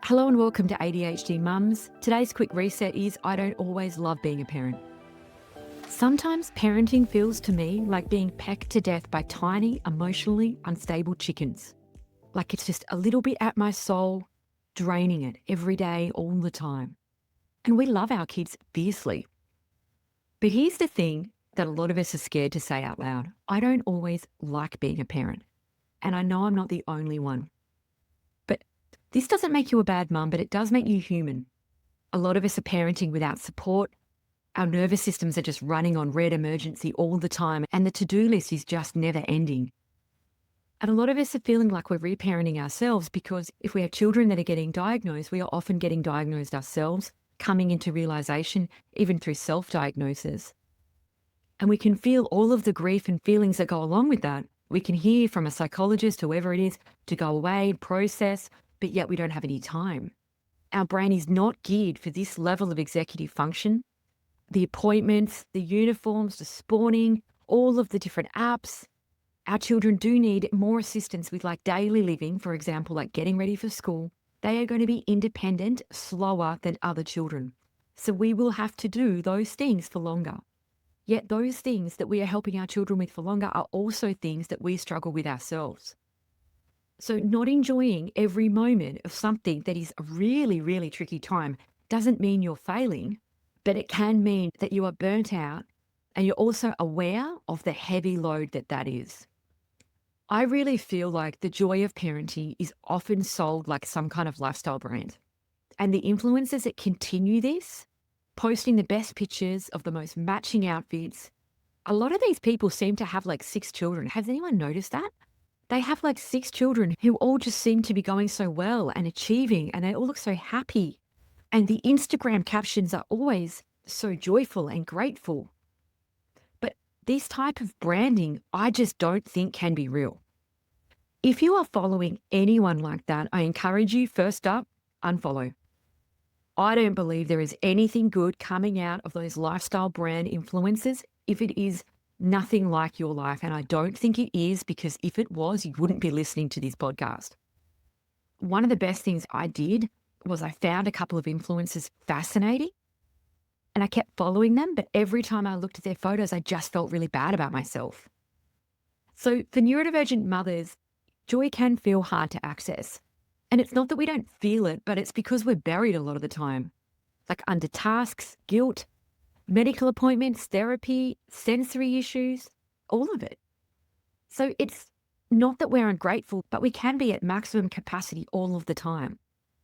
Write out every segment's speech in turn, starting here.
Hello and welcome to ADHD Mums. Today's quick reset is I don't always love being a parent. Sometimes parenting feels to me like being pecked to death by tiny, emotionally unstable chickens. Like it's just a little bit at my soul, draining it every day, all the time. And we love our kids fiercely. But here's the thing that a lot of us are scared to say out loud. I don't always like being a parent. And I know I'm not the only one. But this doesn't make you a bad mum, but it does make you human. A lot of us are parenting without support. Our nervous systems are just running on red emergency all the time, and the to-do list is just never ending. And a lot of us are feeling like we're reparenting ourselves because if we have children that are getting diagnosed, we are often getting diagnosed ourselves, coming into realization, even through self-diagnosis. And we can feel all of the grief and feelings that go along with that. We can hear from a psychologist, whoever it is, to go away, process, but yet we don't have any time. Our brain is not geared for this level of executive function. The appointments, the uniforms, the spawning, all of the different apps. Our children do need more assistance with like daily living, for example, like getting ready for school. They are going to be independent, slower than other children. So we will have to do those things for longer. Yet those things that we are helping our children with for longer are also things that we struggle with ourselves. So not enjoying every moment of something that is a really, really tricky time doesn't mean you're failing, but it can mean that you are burnt out and you're also aware of the heavy load that that is. I really feel like the joy of parenting is often sold like some kind of lifestyle brand. And the influencers that continue this, posting the best pictures of the most matching outfits, a lot of these people seem to have like 6 children. Has anyone noticed that? They have like 6 children who all just seem to be going so well and achieving, and they all look so happy. And the Instagram captions are always so joyful and grateful. But this type of branding, I just don't think can be real. If you are following anyone like that, I encourage you, first up, unfollow. I don't believe there is anything good coming out of those lifestyle brand influencers if it is nothing like your life. And I don't think it is, because if it was, you wouldn't be listening to this podcast. One of the best things I did was I found a couple of influencers fascinating and I kept following them. But every time I looked at their photos, I just felt really bad about myself. So for neurodivergent mothers, joy can feel hard to access. And it's not that we don't feel it, but it's because we're buried a lot of the time, like under tasks, guilt, medical appointments, therapy, sensory issues, all of it. So it's not that we're ungrateful, but we can be at maximum capacity all of the time.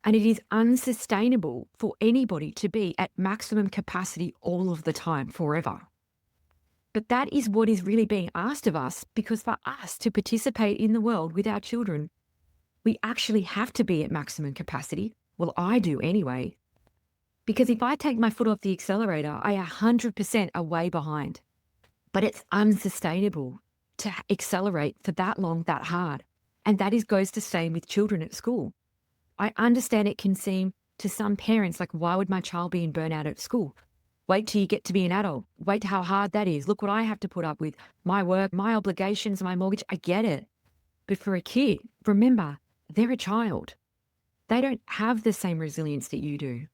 And it is unsustainable for anybody to be at maximum capacity all of the time forever. But that is what is really being asked of us, because for us to participate in the world with our children, we actually have to be at maximum capacity. Well, I do anyway. Because if I take my foot off the accelerator, I 100% are way behind. But it's unsustainable to accelerate for that long, that hard. And that goes the same with children at school. I understand it can seem to some parents like, why would my child be in burnout at school? Wait till you get to be an adult. Wait how hard that is. Look what I have to put up with. My work, my obligations, my mortgage. I get it. But for a kid, remember, they're a child. They don't have the same resilience that you do.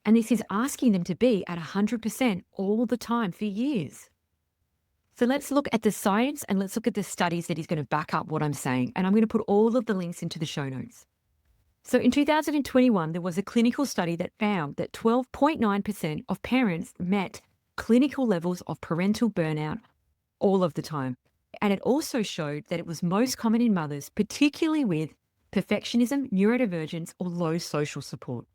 And this is asking them to be at 100% all the time for years. So let's look at the science and let's look at the studies that is going to back up what I'm saying. And I'm going to put all of the links into the show notes. So in 2021, there was a clinical study that found that 12.9% of parents met clinical levels of parental burnout all of the time. And it also showed that it was most common in mothers, particularly with perfectionism, neurodivergence, or low social support.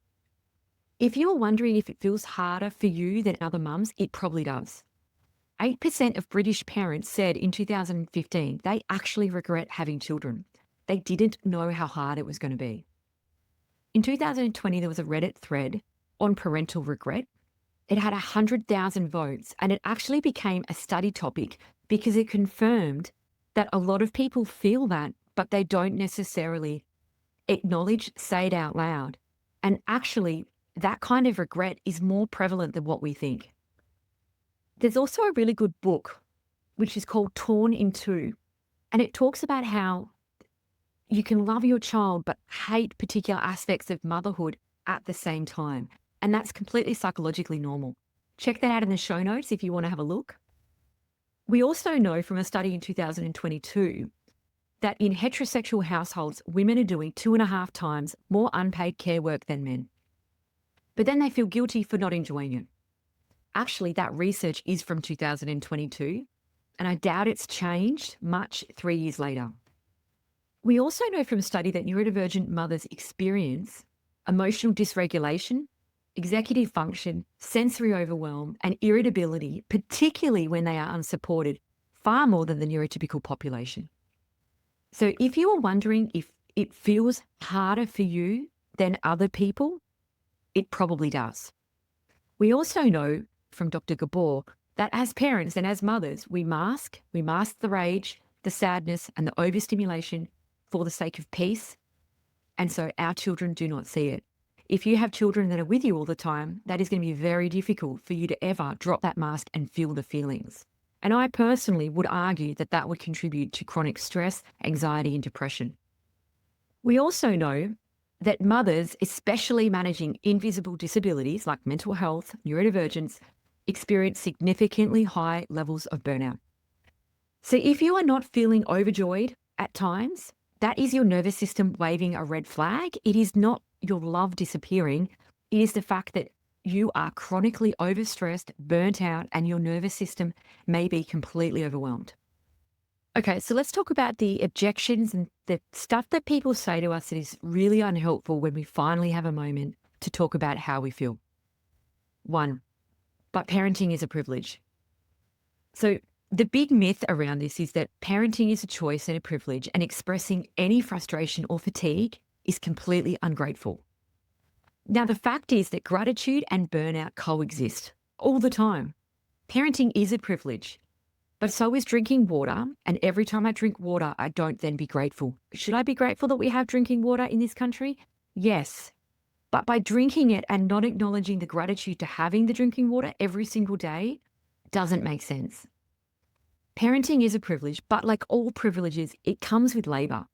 If you're wondering if it feels harder for you than other mums, it probably does. 8% of British parents said in 2015 they actually regret having children. They didn't know how hard it was going to be. In 2020, there was a Reddit thread on parental regret. It had 100,000 votes, and it actually became a study topic because it confirmed that a lot of people feel that, but they don't necessarily acknowledge, say it out loud. And actually, that kind of regret is more prevalent than what we think. There's also a really good book, which is called Torn in Two, and it talks about how You can love your child but hate particular aspects of motherhood at the same time. And that's completely psychologically normal. Check that out in the show notes if you want to have a look. We also know from a study in 2022 that in heterosexual households, women are doing 2.5 times more unpaid care work than men. But then they feel guilty for not enjoying it. Actually, that research is from 2022, and I doubt it's changed much 3 years later. We also know from a study that neurodivergent mothers experience emotional dysregulation, executive function, sensory overwhelm, and irritability, particularly when they are unsupported, far more than the neurotypical population. So if you are wondering if it feels harder for you than other people, it probably does. We also know from Dr. Gabor that as parents and as mothers, we mask the rage, the sadness, and the overstimulation for the sake of peace. And so our children do not see it. If you have children that are with you all the time, that is going to be very difficult for you to ever drop that mask and feel the feelings. And I personally would argue that that would contribute to chronic stress, anxiety, and depression. We also know that mothers, especially managing invisible disabilities like mental health, neurodivergence, experience significantly high levels of burnout. So if you are not feeling overjoyed at times, that is your nervous system waving a red flag. It is not your love disappearing. It is the fact that you are chronically overstressed, burnt out, and your nervous system may be completely overwhelmed. Okay, so let's talk about the objections and the stuff that people say to us that is really unhelpful when we finally have a moment to talk about how we feel. 1, but parenting is a privilege. So the big myth around this is that parenting is a choice and a privilege, and expressing any frustration or fatigue is completely ungrateful. Now, the fact is that gratitude and burnout coexist all the time. Parenting is a privilege, but so is drinking water. And every time I drink water, I don't then be grateful. Should I be grateful that we have drinking water in this country? Yes. But by drinking it and not acknowledging the gratitude to having the drinking water every single day doesn't make sense. Parenting is a privilege, but like all privileges, it comes with labor.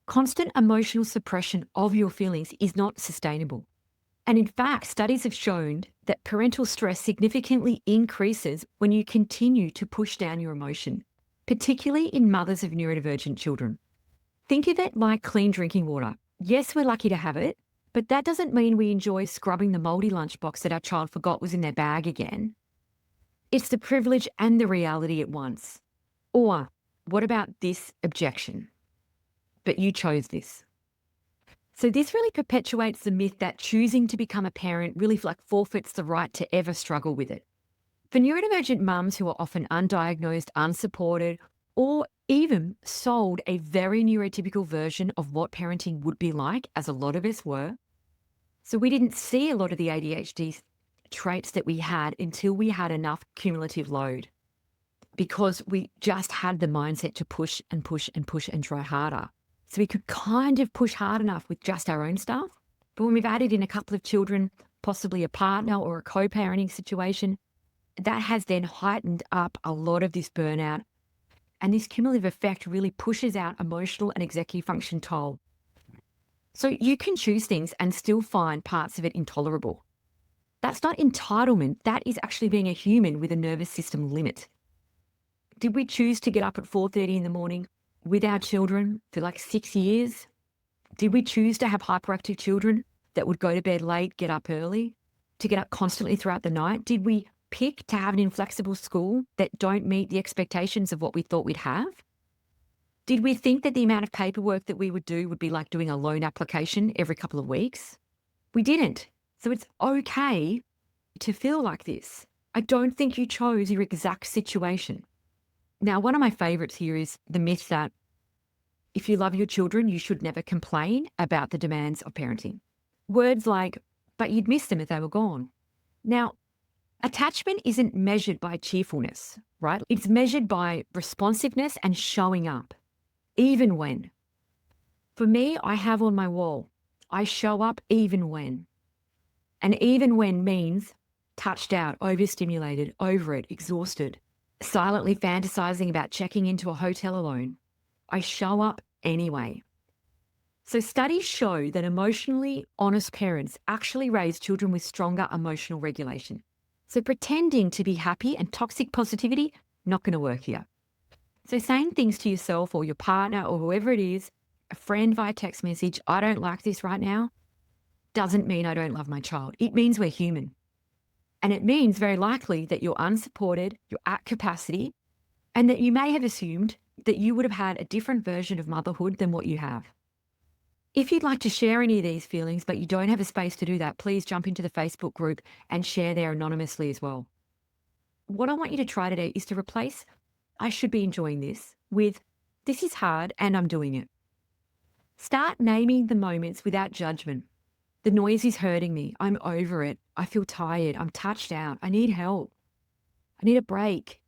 Constant emotional suppression of your feelings is not sustainable. And in fact, studies have shown that parental stress significantly increases when you continue to push down your emotion, particularly in mothers of neurodivergent children. Think of it like clean drinking water. Yes, we're lucky to have it, but that doesn't mean we enjoy scrubbing the moldy lunchbox that our child forgot was in their bag again. It's the privilege and the reality at once. Or what about this objection? But you chose this. So this really perpetuates the myth that choosing to become a parent really forfeits the right to ever struggle with it. For neurodivergent mums who are often undiagnosed, unsupported, or even sold a very neurotypical version of what parenting would be like, as a lot of us were. So we didn't see a lot of the ADHD traits that we had until we had enough cumulative load, because we just had the mindset to push and push and push and try harder. So we could kind of push hard enough with just our own stuff. But when we've added in a couple of children, possibly a partner or a co-parenting situation, that has then heightened up a lot of this burnout. And this cumulative effect really pushes out emotional and executive function toll. So you can choose things and still find parts of it intolerable. That's not entitlement. That is actually being a human with a nervous system limit. Did we choose to get up at 4:30 in the morning with our children for like 6 years? Did we choose to have hyperactive children that would go to bed late, get up early, to get up constantly throughout the night? Did we pick to have an inflexible school that don't meet the expectations of what we thought we'd have? Did we think that the amount of paperwork that we would do would be like doing a loan application every couple of weeks? We didn't. So it's okay to feel like this. I don't think you chose your exact situation. Now, one of my favorites here is the myth that if you love your children, you should never complain about the demands of parenting. Words like, but you'd miss them if they were gone. Now, attachment isn't measured by cheerfulness, right? It's measured by responsiveness and showing up, even when. For me, I have on my wall, I show up even when. And even when means touched out, overstimulated, over it, exhausted, silently fantasizing about checking into a hotel alone. I show up anyway. So, studies show that emotionally honest parents actually raise children with stronger emotional regulation. So, pretending to be happy and toxic positivity, not going to work here. So, saying things to yourself or your partner or whoever it is, a friend via text message, I don't like this right now, doesn't mean I don't love my child. It means we're human. And it means very likely that you're unsupported, you're at capacity, and that you may have assumed that you would have had a different version of motherhood than what you have. If you'd like to share any of these feelings, but you don't have a space to do that, please jump into the Facebook group and share there anonymously as well. What I want you to try today is to replace I should be enjoying this with this is hard and I'm doing it. Start naming the moments without judgment. The noise is hurting me. I'm over it. I feel tired. I'm touched out. I need help. I need a break.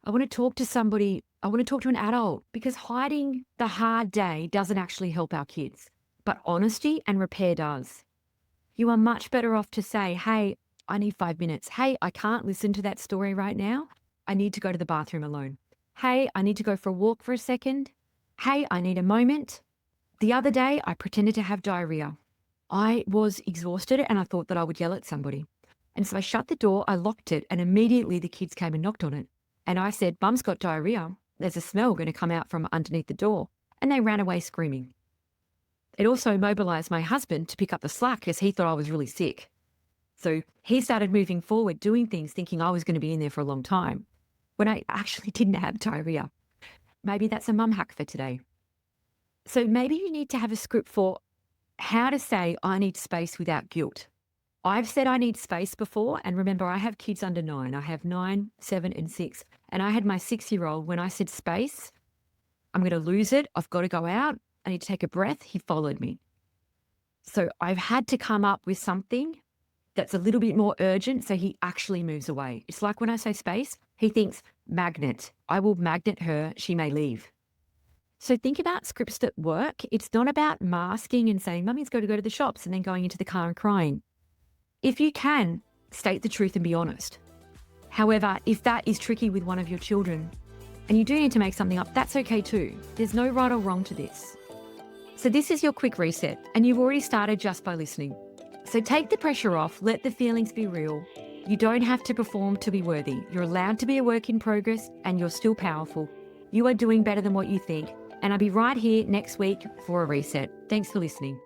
I want to talk to somebody. I want to talk to an adult, because hiding the hard day doesn't actually help our kids, but honesty and repair does. You are much better off to say, hey, I need 5 minutes. Hey, I can't listen to that story right now. I need to go to the bathroom alone. Hey, I need to go for a walk for a second. Hey, I need a moment. The other day, I pretended to have diarrhea. I was exhausted and I thought that I would yell at somebody. And so I shut the door, I locked it, and immediately the kids came and knocked on it. And I said, Mum's got diarrhea. There's a smell going to come out from underneath the door. And they ran away screaming. It also mobilized my husband to pick up the slack because he thought I was really sick. So he started moving forward, doing things, thinking I was going to be in there for a long time, when I actually didn't have diarrhea. Maybe that's a mum hack for today. So maybe you need to have a script for how to say I need space without guilt. I've said I need space before, and remember, I have kids under 9. I have 9, 7, and 6. And I had my 6-year-old, when I said space, I'm going to lose it. I've got to go out. I need to take a breath. He followed me. So I've had to come up with something that's a little bit more urgent so he actually moves away. It's like when I say space, he thinks magnet. I will magnet her. She may leave. So think about scripts that work. It's not about masking and saying, Mummy's got to go to the shops and then going into the car and crying. If you can, state the truth and be honest. However, if that is tricky with one of your children and you do need to make something up, that's okay too. There's no right or wrong to this. So this is your quick reset, and you've already started just by listening. So take the pressure off, let the feelings be real. You don't have to perform to be worthy. You're allowed to be a work in progress, and you're still powerful. You are doing better than what you think. And I'll be right here next week for a reset. Thanks for listening.